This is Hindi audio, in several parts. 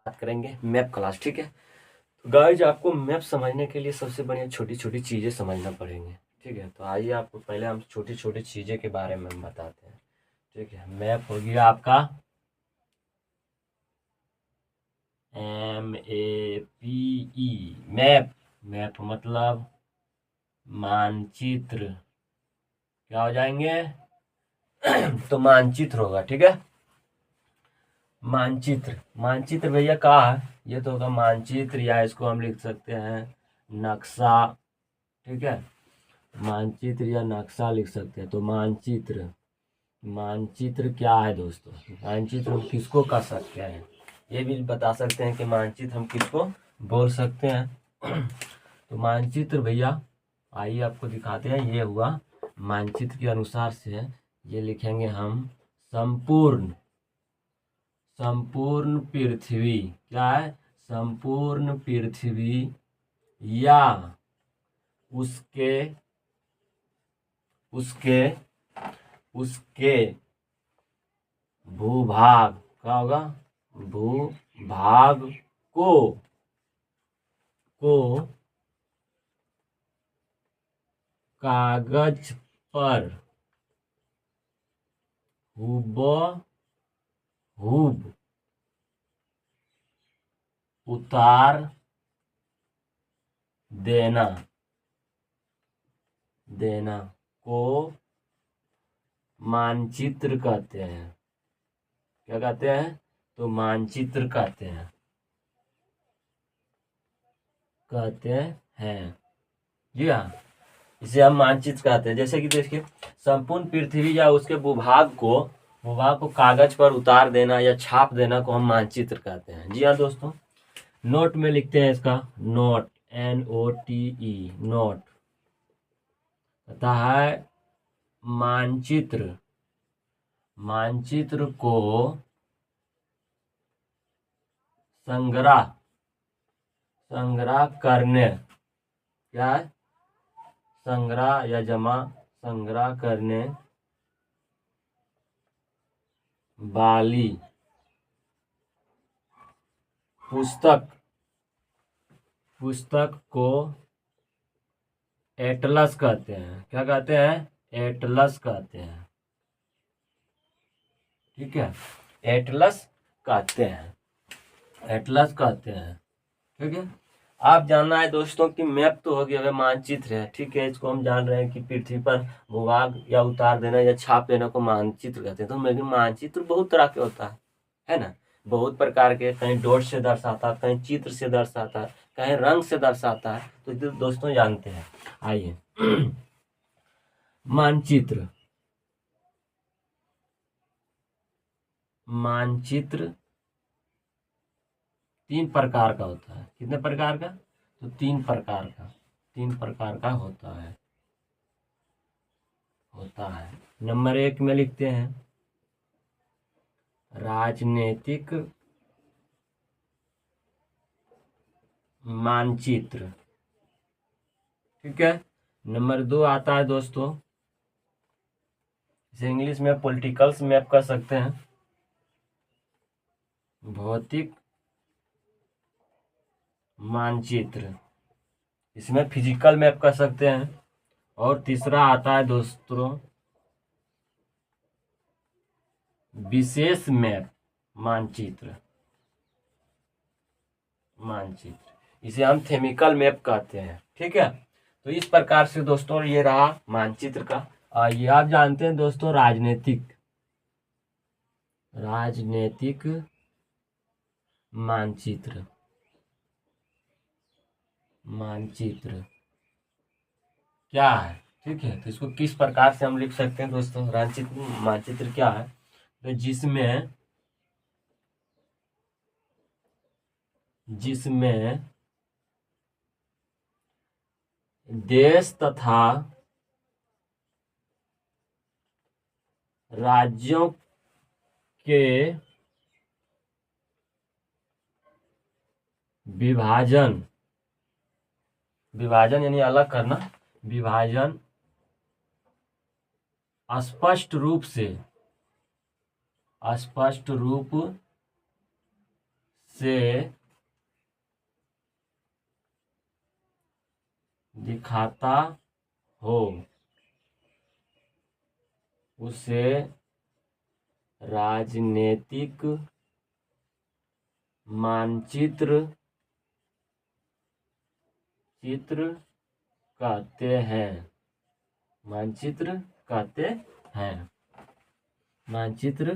बात करेंगे मैप क्लास। ठीक है, तो गाइज आपको मैप समझने के लिए सबसे बढ़िया छोटी छोटी चीज़ें समझना पड़ेंगे। ठीक है, तो आइए आपको पहले हम छोटी छोटी चीज़ें के बारे में हम बताते हैं। ठीक है, मैप हो गया आपका MAPE, मैप। मैप मतलब मानचित्र। क्या हो जाएंगे? तो मानचित्र होगा। ठीक है, मानचित्र। मानचित्र भैया कहाँ है? ये तो होगा मानचित्र, या इसको हम लिख सकते हैं नक्शा। ठीक है, मानचित्र या नक्शा लिख सकते हैं। तो मानचित्र, मानचित्र क्या है दोस्तों? मानचित्र हम किसको कर सकते हैं, ये भी बता सकते हैं कि मानचित्र हम किसको बोल सकते हैं। तो मानचित्र भैया आइए आपको दिखाते हैं। ये हुआ मानचित्र के अनुसार से, ये लिखेंगे हम संपूर्ण, संपूर्ण पृथ्वी। क्या है? संपूर्ण पृथ्वी या उसके उसके उसके भूभाग। क्या होगा? भूभाग को कागज पर हुबहूब उतार देना देना को मानचित्र कहते हैं। क्या कहते हैं? तो मानचित्र कहते हैं। जी हाँ, इसे हम मानचित्र कहते हैं। जैसे कि देखिए, संपूर्ण पृथ्वी या उसके भूभाग को कागज पर उतार देना या छाप देना को हम मानचित्र कहते हैं। जी हाँ दोस्तों, नोट में लिखते हैं इसका, नोट, NOTE, नोट कहता है मानचित्र। मानचित्र को संग्रह करने, क्या है? संग्रह या जमा, संग्रह करने वाली पुस्तक को एटलस कहते हैं। क्या कहते हैं? एटलस कहते हैं। ठीक है, एटलस कहते हैं, एटलस कहते हैं। ठीक है, आप जानना है दोस्तों कि मैप तो हो गया, अगर मानचित्र है। ठीक है, इसको हम जान रहे हैं कि पृथ्वी पर भूभाग या उतार देना या छाप देना को मानचित्र कहते हैं। तो लेकिन मानचित्र बहुत तरह के होता है ना, बहुत प्रकार के। कहीं डॉट से दर्शाता है, कहीं चित्र से दर्शाता है, कहीं रंग से दर्शाता है। तो दोस्तों जानते हैं, आइए। मानचित्र, मानचित्र 3 प्रकार का होता है। कितने प्रकार का? तो 3 प्रकार का होता है। नंबर 1 में लिखते हैं राजनीतिक मानचित्र। ठीक है, नंबर 2 आता है दोस्तों, इसे इंग्लिश में पॉलिटिकल्स मैप कर सकते हैं, भौतिक मानचित्र। इसमें फिजिकल मैप कर सकते हैं। और तीसरा आता है दोस्तों विशेष मैप, मानचित्र। इसे हम थेमिकल मैप कहते हैं। ठीक है, तो इस प्रकार से दोस्तों ये रहा मानचित्र का। ये आप जानते हैं दोस्तों राजनीतिक मानचित्र क्या है? ठीक है, तो इसको किस प्रकार से हम लिख सकते हैं दोस्तों? मानचित्र क्या है? तो जिसमें देश तथा राज्यों के विभाजन यानी अलग करना, विभाजन स्पष्ट रूप से दिखाता हो उसे राजनीतिक मानचित्र कहते हैं। मानचित्र कहते हैं। मानचित्र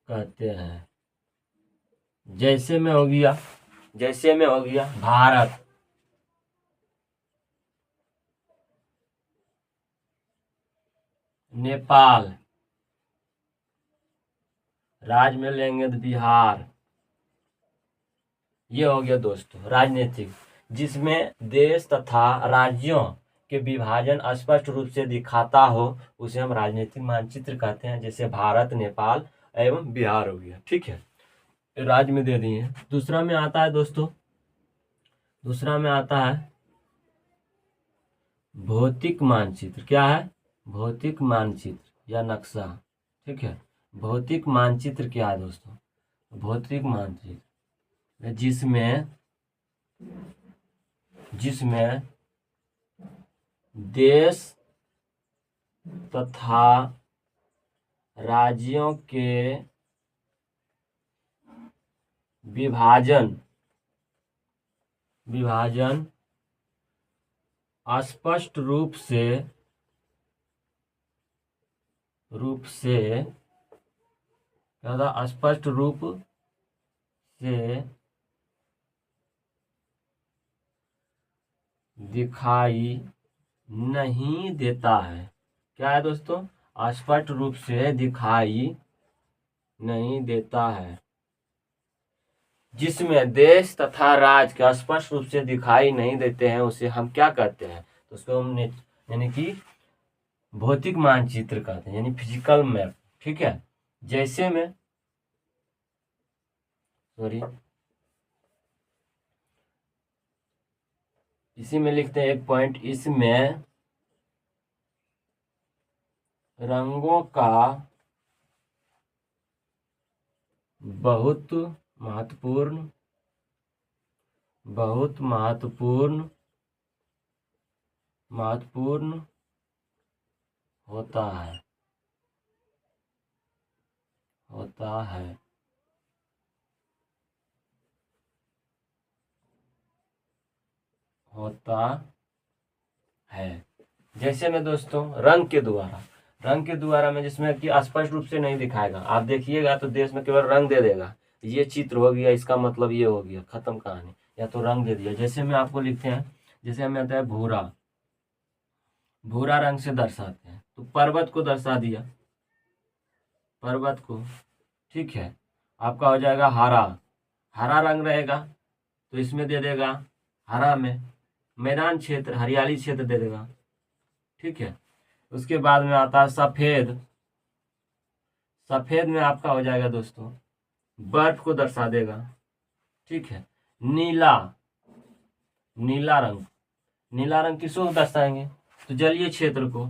कहते हैं। जैसे में हो गया भारत, नेपाल, राज्य में लेंगे तो बिहार। ये हो गया दोस्तों राजनीतिक, जिसमें देश तथा राज्यों के विभाजन स्पष्ट रूप से दिखाता हो उसे हम राजनीतिक मानचित्र कहते हैं। जैसे भारत, नेपाल एवं बिहार हो गया। ठीक है, राज्य में दे दिए। दूसरा में आता है दोस्तों, दूसरा में आता है भौतिक मानचित्र। क्या है? भौतिक मानचित्र या नक्शा। ठीक है, भौतिक मानचित्र क्या है दोस्तों? भौतिक मानचित्र जिसमें देश तथा राज्यों के विभाजन स्पष्ट रूप से स्पष्ट रूप से दिखाई नहीं देता है। क्या है दोस्तों? स्पष्ट रूप से दिखाई नहीं देता है। जिसमें देश तथा राज्य का स्पष्ट रूप से दिखाई नहीं देते हैं उसे हम क्या कहते हैं? तो उसको हम यानी कि भौतिक मानचित्र कहते हैं, यानी फिजिकल मैप। ठीक है, जैसे में इसी में लिखते हैं एक पॉइंट, इसमें रंगों का बहुत महत्वपूर्ण होता है। जैसे में दोस्तों रंग के द्वारा में जिसमें कि स्पष्ट रूप से नहीं दिखाएगा। आप देखिएगा तो देश में केवल रंग दे देगा, ये चित्र हो गया, इसका मतलब ये हो गया, खत्म कहानी। या तो रंग दे दिया। जैसे में आपको लिखते हैं, जैसे हमें आता है भूरा रंग से दर्शाते हैं, तो पर्वत को दर्शा दिया, पर्वत को। ठीक है, आपका हो जाएगा हरा रंग रहेगा तो इसमें दे देगा हरा में मैदान क्षेत्र, हरियाली क्षेत्र दे देगा। ठीक है, उसके बाद में आता है सफेद में आपका हो जाएगा दोस्तों बर्फ को दर्शा देगा। ठीक है, नीला रंग किसको दर्शाएंगे? तो जलीय क्षेत्र को।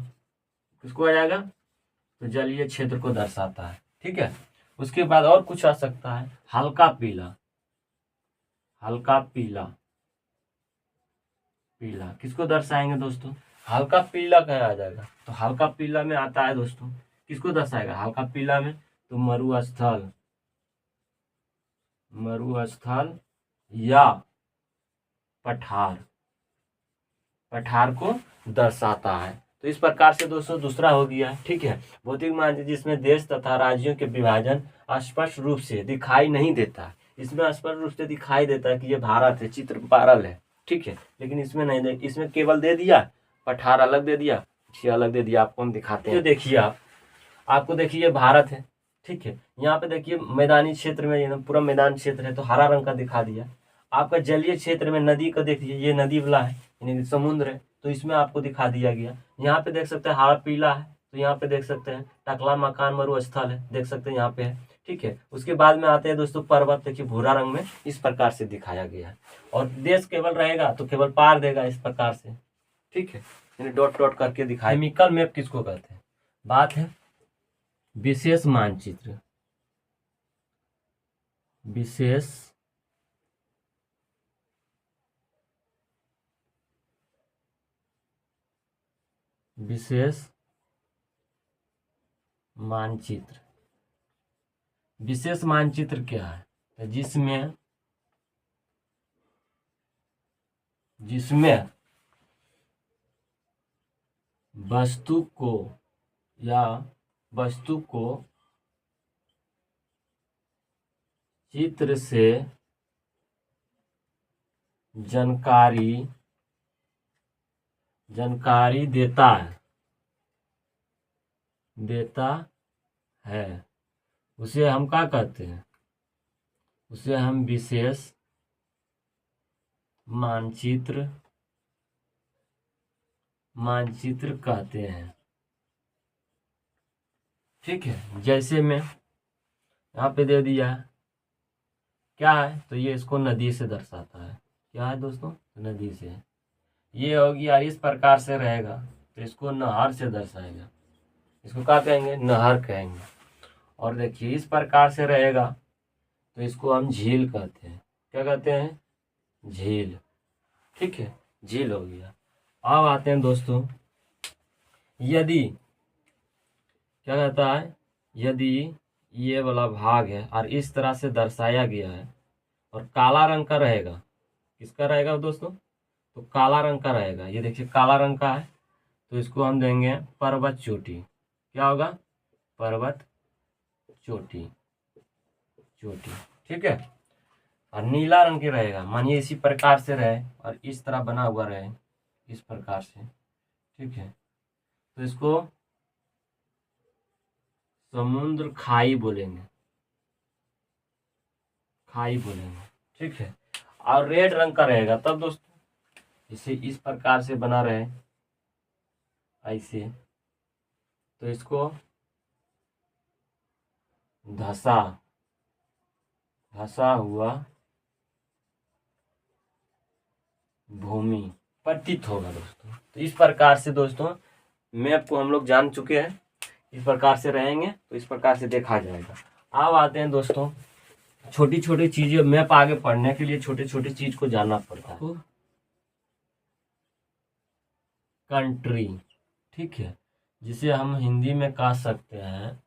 किसको आ जाएगा? तो जलीय क्षेत्र को दर्शाता है। ठीक है, उसके बाद और कुछ आ सकता है, हल्का पीला किसको दर्शाएंगे दोस्तों? हल्का पीला कहाँ आ जाएगा? तो हल्का पीला में आता है दोस्तों, किसको दर्शाएगा हल्का पीला में? तो मरुस्थल या पठार को दर्शाता है। तो इस प्रकार से दोस्तों दूसरा हो गया। ठीक है, भौतिक मानचित्र जिसमें देश तथा राज्यों के विभाजन स्पष्ट रूप से दिखाई नहीं देता। इसमें स्पष्ट रूप से दिखाई देता है कि ये भारत है, चित्र पारल है। ठीक है, लेकिन इसमें नहीं दे, इसमें केवल दे दिया पठार अलग दे दिया, अलग दे दिया। आपको हम दिखाते हैं, देखिए आपको देखिए भारत है। ठीक है, यहाँ पे देखिए मैदानी क्षेत्र में पूरा मैदान क्षेत्र है तो हरा रंग का दिखा दिया। आपका जलीय क्षेत्र में नदी का देखिए, ये नदी वाला है यानी समुद्र है तो इसमें आपको दिखा दिया गया। यहाँ पे देख सकते हैं हरा पीला है तो यहाँ पे देख सकते हैं टकला मकान मरुस्थल है, देख सकते हैं यहाँ पे है। ठीक है, उसके बाद में आते हैं दोस्तों पर्वत, देखिए भूरा रंग में इस प्रकार से दिखाया गया है। और देश केवल रहेगा तो केवल पार देगा इस प्रकार से। ठीक है, यानी डॉट डॉट करके दिखाया। केमिकल मैप किसको कहते हैं? बात है विशेष मानचित्र। विशेष विशेष मानचित्र। विशेष मानचित्र क्या है? तो जिसमें वस्तु को चित्र से जानकारी देता है उसे हम क्या कहते हैं? उसे हम विशेष मानचित्र कहते हैं। ठीक है, जैसे मैं यहाँ पे दे दिया है, क्या है? तो ये इसको नदी से दर्शाता है। क्या है दोस्तों? नदी से। ये होगी यार, इस प्रकार से रहेगा तो इसको नहर से दर्शाएगा। इसको क्या कहेंगे? नहर कहेंगे। और देखिए इस प्रकार से रहेगा तो इसको हम झील कहते हैं। क्या कहते हैं? झील। ठीक है, झील हो गया। अब आते हैं दोस्तों, यदि क्या कहता है? यदि ये वाला भाग है और इस तरह से दर्शाया गया है और काला रंग का रहेगा, किसका रहेगा दोस्तों? तो काला रंग का रहेगा। ये देखिए काला रंग का है तो इसको हम देंगे पर्वत चोटी। क्या होगा? पर्वत चोटी। ठीक है। और नीला रंग के रहेगा, मानिए इसी प्रकार से रहे और इस तरह बना हुआ रहे, इस प्रकार से। ठीक है, तो इसको समुद्र खाई बोलेंगे। ठीक है। और रेड रंग का रहेगा तब दोस्तों, इसे इस प्रकार से बना रहे ऐसे, तो इसको धसा हुआ भूमि प्रतीत होगा दोस्तों। तो इस प्रकार से दोस्तों मैप को हम लोग जान चुके हैं। इस प्रकार से रहेंगे तो इस प्रकार से देखा जाएगा। अब आते हैं दोस्तों, छोटी छोटी चीजें, मैप आगे पढ़ने के लिए छोटी छोटी चीज को जानना पड़ता है। कंट्री, ठीक है, जिसे हम हिंदी में कह सकते हैं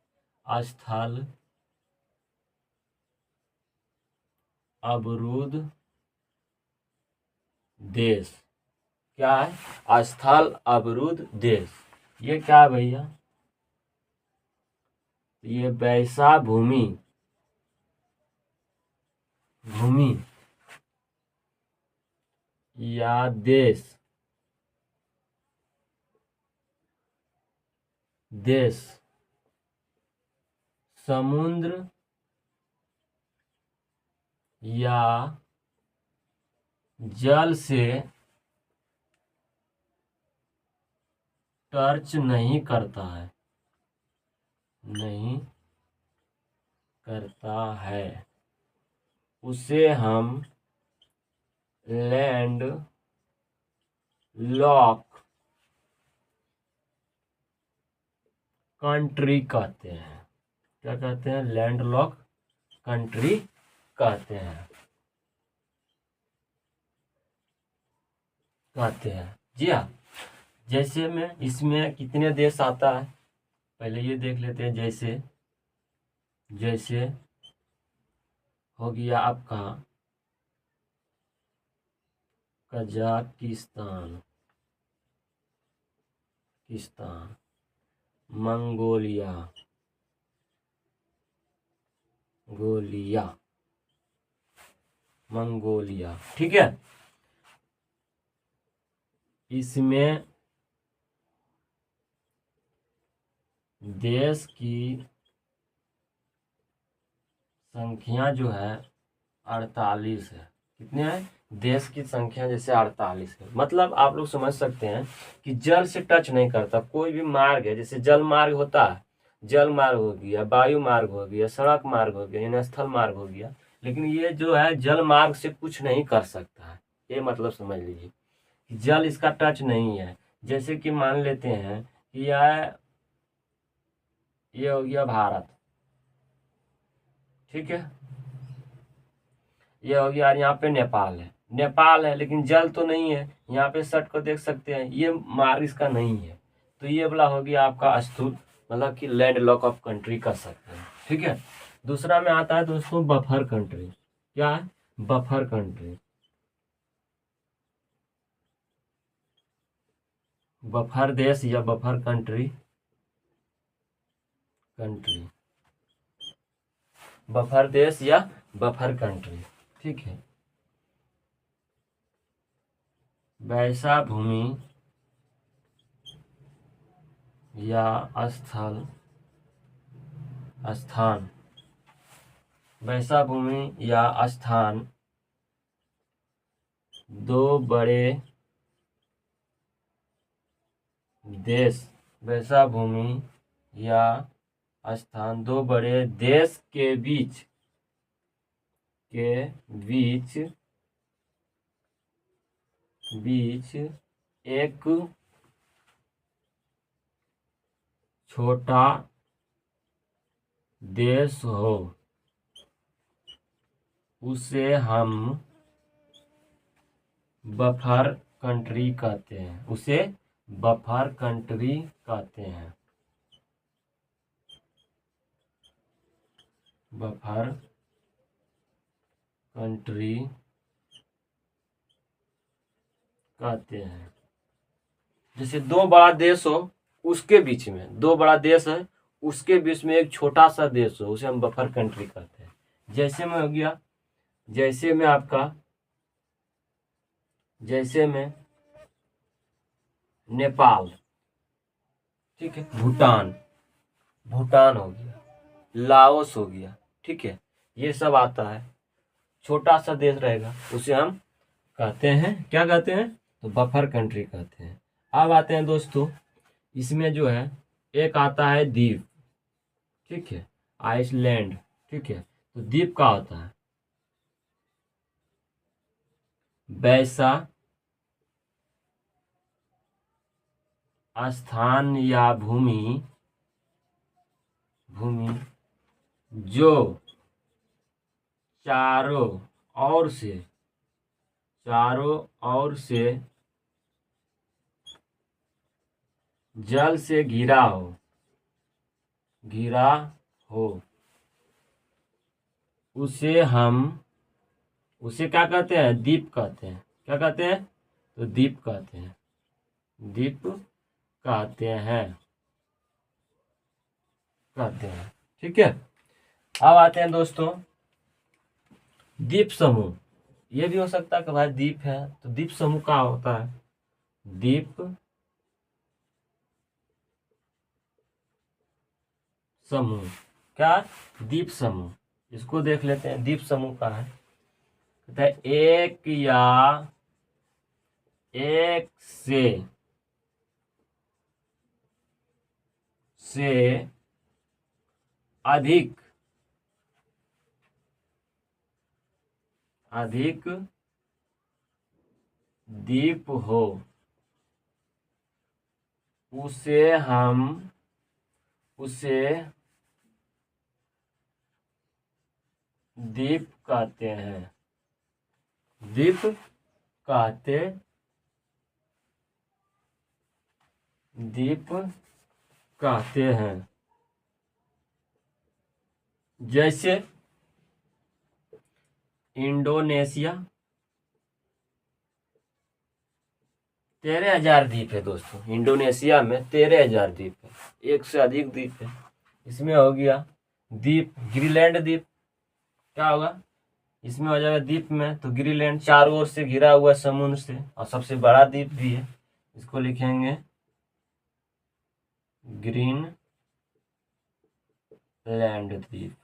स्थल अवरुद्ध देश। क्या है? स्थल अवरुद्ध देश। ये क्या है भैया? ये वैसा भूमि या देश समुद्र या जल से टच नहीं करता है, उसे हम लैंड लॉक कंट्री कहते हैं। क्या कहते हैं? लैंड लॉक कंट्री कहते हैं। जी हाँ। जैसे में इसमें कितने देश आता है, पहले ये देख लेते हैं। जैसे हो गया आपका कजाकिस्तान, मंगोलिया, ठीक है। इसमें देश की संख्या जो है 48 है। कितने हैं? देश की संख्या जैसे 48 है। मतलब आप लोग समझ सकते हैं कि जल से टच नहीं करता। कोई भी मार्ग है, जैसे जल मार्ग होता है, जल मार्ग हो गया, वायु मार्ग हो गया, सड़क मार्ग हो गया, यानी स्थल मार्ग हो गया, लेकिन ये जो है जल मार्ग से कुछ नहीं कर सकता है। ये मतलब समझ लीजिए कि जल इसका टच नहीं है। जैसे कि मान लेते हैं कि ये हो गया भारत, ठीक है। ये हो गया, और यहाँ पे नेपाल है, नेपाल है लेकिन जल तो नहीं है, यहाँ पे सट को देख सकते हैं, ये मार्ग इसका नहीं है। तो ये वाला हो गया आपका स्थूल, मतलब कि लैंड लॉक ऑफ कंट्री कर सकते हैं। ठीक है। दूसरा में आता है दोस्तों बफर कंट्री। क्या है? Buffer country. बफर देश या बफर कंट्री, कंट्री, बफर देश या बफर कंट्री। ठीक है। वैसा भूमि या स्थल, स्थान, वैसा भूमि या स्थान दो बड़े देश, वैसा भूमि या स्थान दो बड़े देश के बीच एक छोटा देश हो, उसे हम बफर कंट्री कहते हैं, उसे बफर कंट्री कहते हैं, बफर कंट्री कहते हैं। जैसे दो बड़ा देश हो, उसके बीच में, दो बड़ा देश है उसके बीच में एक छोटा सा देश हो, उसे हम बफर कंट्री कहते हैं। जैसे में हो गया, जैसे में आपका, जैसे में नेपाल, ठीक है, भूटान, भूटान हो गया, लाओस हो गया। ठीक है, ये सब आता है, छोटा सा देश रहेगा, उसे हम कहते हैं, क्या कहते हैं? तो बफर कंट्री कहते हैं। अब आते हैं दोस्तों, इसमें जो है एक आता है द्वीप। ठीक है, आइसलैंड। ठीक है, तो द्वीप का होता है वैसा स्थान या भूमि जो चारों ओर से जल से घिरा हो, उसे क्या कहते हैं? द्वीप कहते हैं। क्या कहते हैं? तो द्वीप कहते हैं, द्वीप कहते हैं। ठीक है। अब आते हैं दोस्तों द्वीप समूह। ये भी हो सकता है कि भाई द्वीप है, तो द्वीप समूह क्या होता है? द्वीप समूह, क्या? द्वीप समूह। इसको देख लेते हैं, द्वीप समूह का है, कहता है एक या एक से अधिक द्वीप हो, उसे द्वीप कहते हैं, द्वीप कहते हैं। जैसे इंडोनेशिया, 13,000 द्वीप है दोस्तों। इंडोनेशिया में 13,000 द्वीप है, एक से अधिक द्वीप है। इसमें हो गया द्वीप, ग्रीनलैंड द्वीप। क्या होगा इसमें? हो जाएगा द्वीप में तो ग्रीनलैंड, चारों ओर से घिरा हुआ समुद्र से, और सबसे बड़ा द्वीप भी है। इसको लिखेंगे ग्रीनलैंड द्वीप।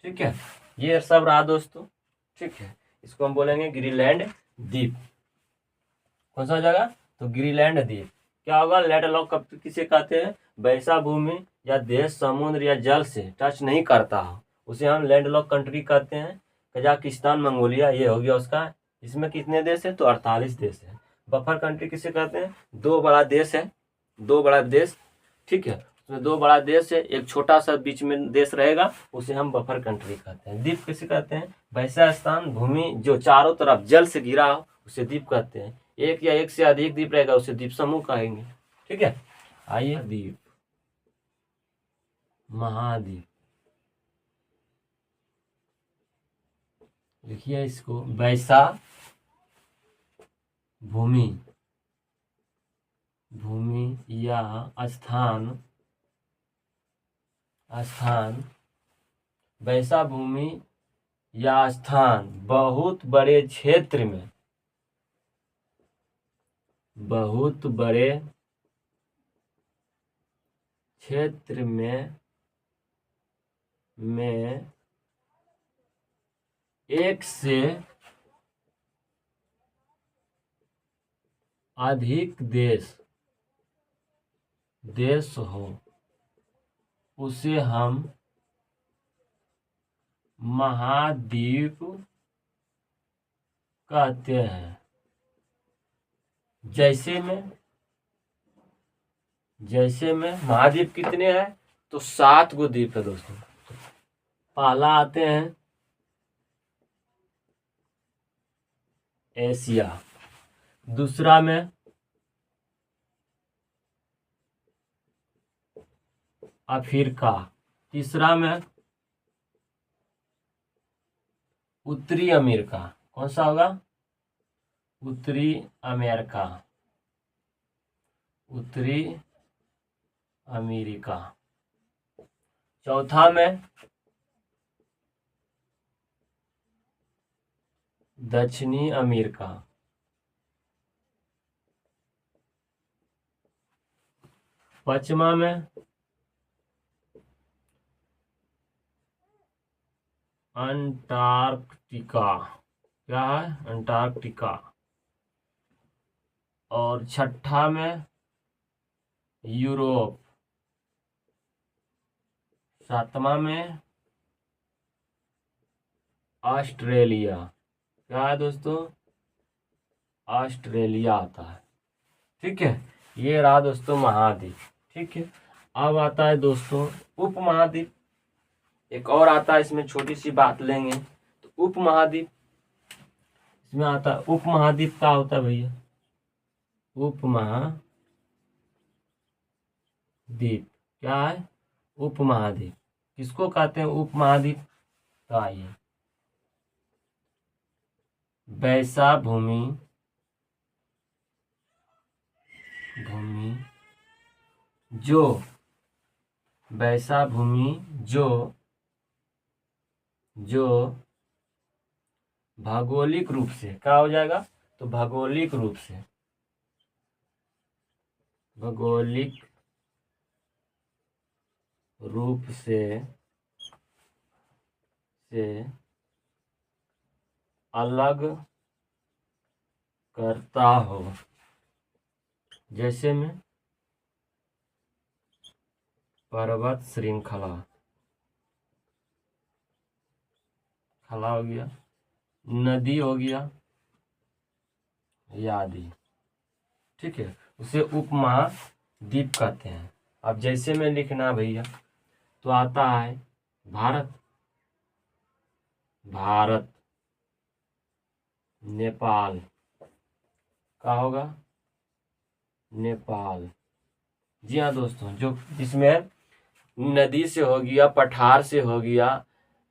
ठीक है, ये सब रहा दोस्तों। ठीक है, इसको हम बोलेंगे ग्रीनलैंड द्वीप। कौन सा जगह? तो ग्रीनलैंड द्वीप। क्या होगा? लैंडलॉक किसे कहते हैं? वैसा भूमि या देश समुद्र या जल से टच नहीं करता हो, उसे हम लैंडलॉक कंट्री कहते हैं। कजाकिस्तान, मंगोलिया, ये हो गया उसका। इसमें कितने देश है? तो 48 देश है। बफर कंट्री किसे कहते हैं? दो बड़ा देश है, दो बड़ा देश। ठीक है, उसमें 2 बड़ा देश है, एक छोटा सा बीच में देश रहेगा, उसे हम बफर कंट्री कहते हैं। द्वीप किसे कहते हैं? वैसा स्थान भूमि जो चारों तरफ जल से घिरा हो उसे द्वीप कहते हैं। एक या एक से अधिक द्वीप रहेगा उसे द्वीप समूह कहेंगे। ठीक है, आइए द्वीप, महाद्वीप लिखिए इसको, वैसा भूमि, भूमि या स्थान, स्थान, वैसा भूमि या स्थान बहुत बड़े क्षेत्र में, बहुत बड़े क्षेत्र में एक से अधिक देश हो उसे हम महाद्वीप कहते हैं। जैसे में महाद्वीप कितने हैं? तो 7 गो द्वीप है दोस्तों। पहला आते हैं एशिया, दूसरा में अफ्रीका, तीसरा में उत्तरी अमेरिका, कौन सा होगा? उत्तरी अमेरिका, उत्तरी अमेरिका, चौथा में दक्षिणी अमेरिका, पांचवा में अंटार्कटिका, क्या है? अंटार्कटिका, और छठा में यूरोप, सातवां में ऑस्ट्रेलिया, क्या है दोस्तों? ऑस्ट्रेलिया आता है। ठीक है, ये रहा दोस्तों महाद्वीप। ठीक है, अब आता है दोस्तों उपमहाद्वीप। एक और आता है, इसमें छोटी सी बात लेंगे तो उपमहाद्वीप, इसमें आता है उपमहाद्वीप क्या होता है भैया? उपमहाद्वीप क्या है? उपमहाद्वीप किसको कहते हैं उपमहाद्वीप? तो आइए, वैसा भूमि जो, वैसा भूमि जो भौगोलिक रूप से, क्या हो जाएगा? तो भौगोलिक रूप से अलग करता हो। जैसे में पर्वत श्रृंखला, खला हो गया, नदी हो गया, आदि। ठीक है, उसे उपमहाद्वीप कहते हैं। अब जैसे में लिखना भैया तो आता है भारत, नेपाल, क्या होगा? नेपाल। जी हाँ दोस्तों, जो जिसमें नदी से हो गया, पठार से हो गया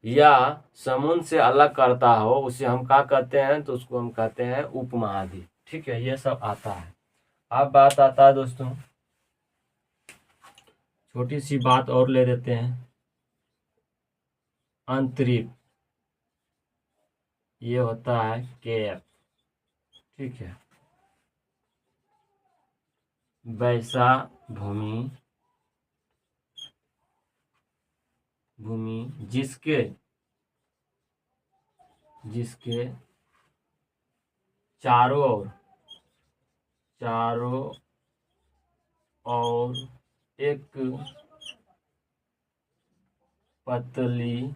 या समुद्र से अलग करता हो उसे हम क्या कहते हैं? तो उसको हम कहते हैं उपमहाद्वीप। ठीक है, ये सब आता है। अब बात आता है दोस्तों, छोटी सी बात और ले लेते हैं, अंतरिक्ष, ये होता है केप। ठीक है, वैसा भूमि जिसके चारों ओर एक पतली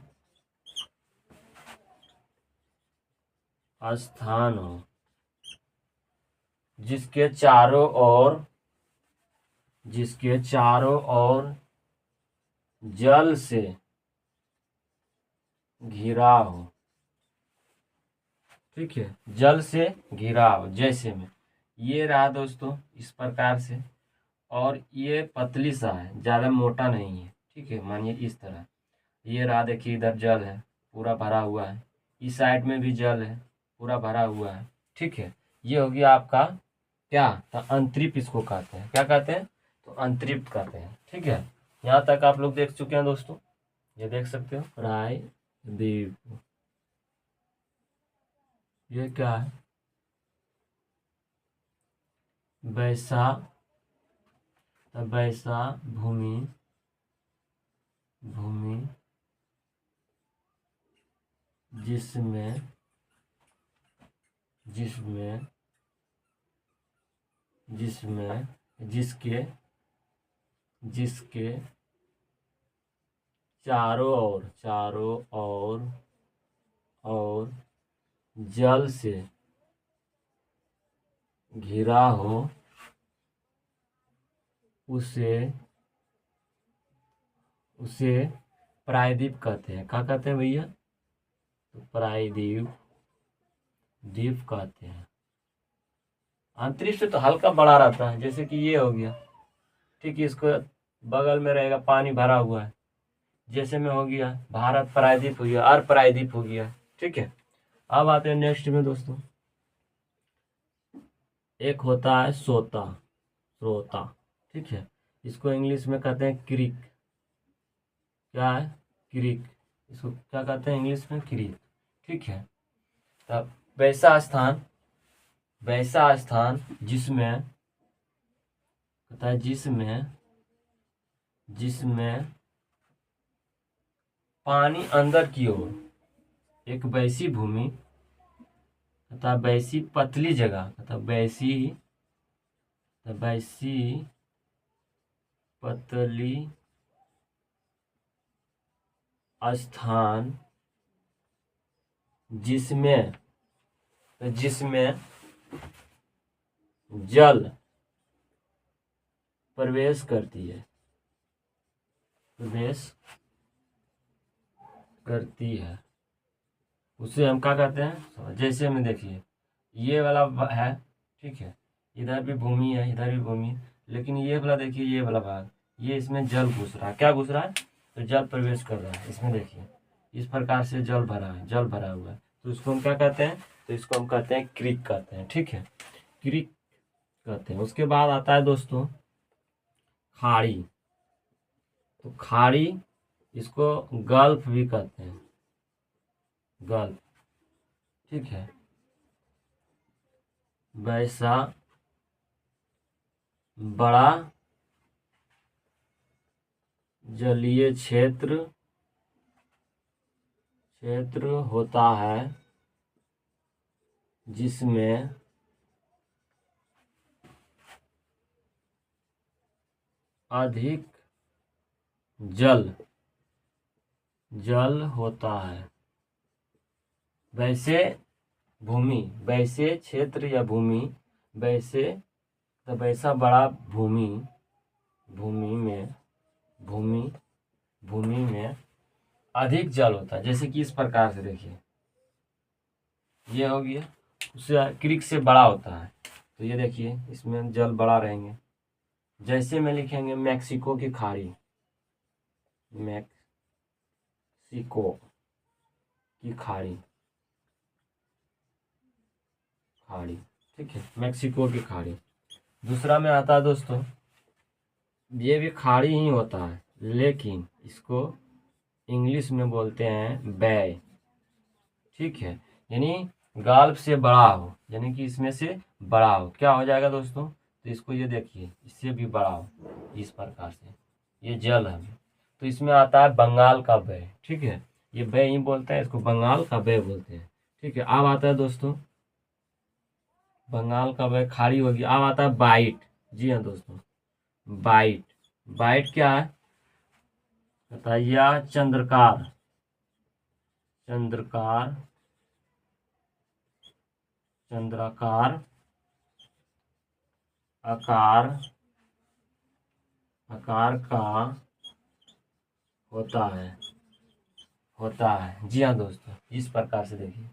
स्थान हो, जिसके चारों ओर जल से घिरा हो। ठीक है, जल से घिरा हो, जैसे में ये रहा दोस्तों इस प्रकार से, और ये पतली सा है, ज़्यादा मोटा नहीं है। ठीक है, मानिए इस तरह ये रहा, देखिए इधर जल है पूरा भरा हुआ है, इस साइड में भी जल है पूरा भरा हुआ है। ठीक है, ये हो गया आपका क्या, तो अंतरिप इसको कहते हैं। क्या कहते हैं, तो अंतरिप कहते हैं। ठीक है, यहाँ तक आप लोग देख चुके हैं दोस्तों, ये देख सकते हो प्रायद्वीप, ये क्या है, वैसा वैसा भूमि भूमि जिसमें जिसमें जिसमें जिसके जिसके चारों ओर और जल से घिरा हो, उसे उसे प्रायद्वीप कहते हैं। क्या कहते हैं भैया, तो प्रायद्वीप द्वीप कहते हैं। अंतरिक्ष से तो हल्का बड़ा रहता है, जैसे कि ये हो गया। ठीक है, इसको बगल में रहेगा, पानी भरा हुआ है, जैसे में हो गया भारत प्रायद्वीप हो गया, अर्ध प्रायद्वीप हो गया। ठीक है, अब आते हैं नेक्स्ट में दोस्तों, एक होता है श्रोता। ठीक है, इसको इंग्लिश में कहते हैं क्रिक। क्या है, क्रिक, इसको क्या कहते हैं इंग्लिश में, क्रिक। ठीक है, तब वैसा स्थान जिसमें कहता है, जिसमें पानी अंदर की ओर, एक वैसी भूमि तथा वैसी पतली जगह तथा वैसी पतली स्थान जिसमें जल प्रवेश करती है, उसे हम क्या कहते हैं, जैसे में देखिए ये वाला है। ठीक है, इधर भी भूमि है, इधर भी भूमि है, लेकिन ये वाला देखिए, ये वाला भाग, ये इसमें जल घुस रहा है। क्या घुस रहा है, तो जल प्रवेश कर रहा है इसमें। देखिए इस प्रकार से जल भरा हुआ है, तो इसको हम क्या कहते हैं, तो इसको हम कहते हैं क्रिक कहते हैं। ठीक है, क्रिक कहते हैं। उसके बाद आता है दोस्तों खाड़ी। तो खाड़ी इसको गल्फ भी कहते हैं, गल्फ। ठीक है, वैसा बड़ा जलीय क्षेत्र होता है जिसमें अधिक जल होता है। वैसे क्षेत्र या भूमि, वैसा बड़ा भूमि में अधिक जल होता है। जैसे कि इस प्रकार से देखिए, ये हो गया, उससे क्रिक से बड़ा होता है, तो ये देखिए इसमें जल बड़ा रहेंगे। जैसे में लिखेंगे मैक्सिको की खाड़ी, मैक्सिको की खाड़ी। ठीक है, मैक्सिको की खाड़ी। दूसरा में आता है दोस्तों, ये भी खाड़ी ही होता है, लेकिन इसको इंग्लिश में बोलते हैं बे। ठीक है, यानी गाल्फ से बड़ा हो, यानी कि इसमें से बड़ा हो। क्या हो जाएगा दोस्तों, तो इसको ये देखिए, इससे भी बड़ा हो, इस प्रकार से ये जल है, तो इसमें आता है बंगाल का बे। ठीक है, ये बे ही बोलते हैं, इसको बंगाल का बे बोलते हैं। ठीक है, अब आता है दोस्तों बंगाल का बे, खाड़ी होगी। अब आता है बाइट। जी हाँ दोस्तों, बाइट क्या है बताइए, चंद्रकार चंद्राकार आकार का होता है, होता है। जी हाँ दोस्तों, इस प्रकार से देखिए,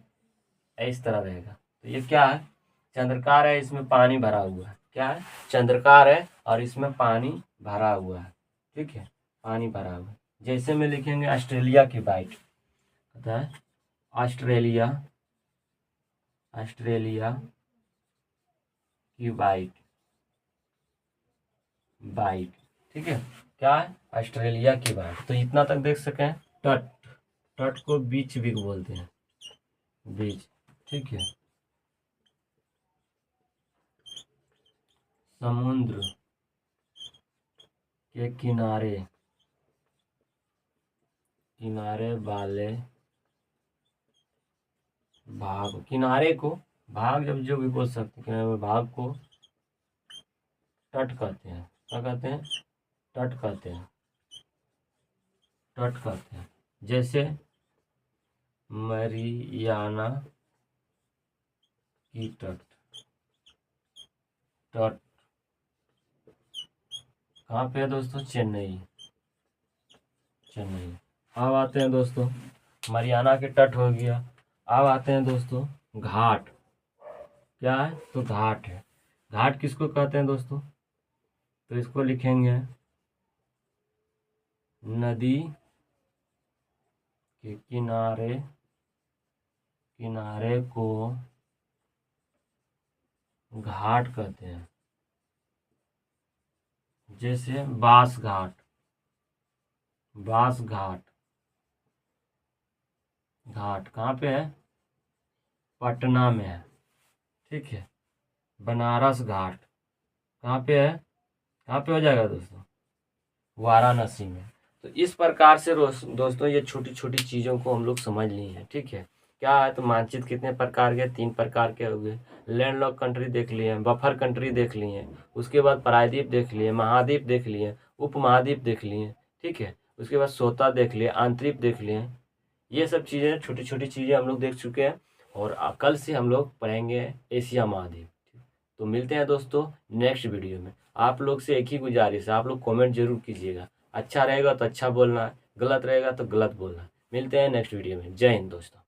इस तरह रहेगा। तो ये क्या है? चंद्रकार है, इसमें पानी भरा हुआ है। क्या है? चंद्रकार है और इसमें पानी भरा हुआ है। ठीक है, पानी भरा हुआ है। जैसे में लिखेंगे ऑस्ट्रेलिया की बाइट, पता है? ऑस्ट्रेलिया, ऑस्ट्रेलिया की बाइट, बाइट। ठीक है, क्या है? ऑस्ट्रेलिया की बाइट। तो इतना तक देख सकें। तट, तट को बीच भी बोलते हैं, बीच। ठीक है, समुद्र के किनारे, किनारे वाले भाग, किनारे को भाग जब जो भी बोल सकते हैं, किनारे वाले भाग को तट कहते हैं। क्या कहते हैं? तट कहते हैं, तट कहते हैं। जैसे मरियाना की तट, तट कहाँ पे है दोस्तों? चेन्नई, चेन्नई। अब आते हैं दोस्तों, मरियाना के तट हो गया। अब आते हैं दोस्तों घाट। क्या है? तो घाट है। घाट किसको कहते हैं दोस्तों? तो इसको लिखेंगे नदी के किनारे, किनारे को घाट कहते हैं। जैसे बांस घाट, बांस घाट। घाट कहाँ पे है? पटना में है। ठीक है, बनारस घाट कहाँ पे है? कहाँ पे हो जाएगा दोस्तों? वाराणसी में। तो इस प्रकार से दोस्तों ये छोटी छोटी चीज़ों को हम लोग समझ लिए हैं। ठीक है, क्या है? तो मानचित्र कितने प्रकार के? 3 प्रकार के हो गए। लैंडलॉक कंट्री देख लिए हैं, बफर कंट्री देख लिए हैं, उसके बाद प्रायद्वीप देख लिए, महाद्वीप देख लिए, उपमहाद्वीप देख लिए। ठीक है, उसके बाद सोता देख लिए, आंतरिक देख लिए। ये सब चीज़ें, छोटी छोटी चीज़ें हम लोग देख चुके हैं। और कल से हम लोग पढ़ेंगे एशिया महाद्वीप। तो मिलते हैं दोस्तों नेक्स्ट वीडियो में। आप लोग से एक ही गुजारिश है, आप लोग कमेंट जरूर कीजिएगा। अच्छा रहेगा तो अच्छा बोलना है, गलत रहेगा तो गलत बोलना है। मिलते हैं नेक्स्ट वीडियो में। जय हिंद दोस्तों।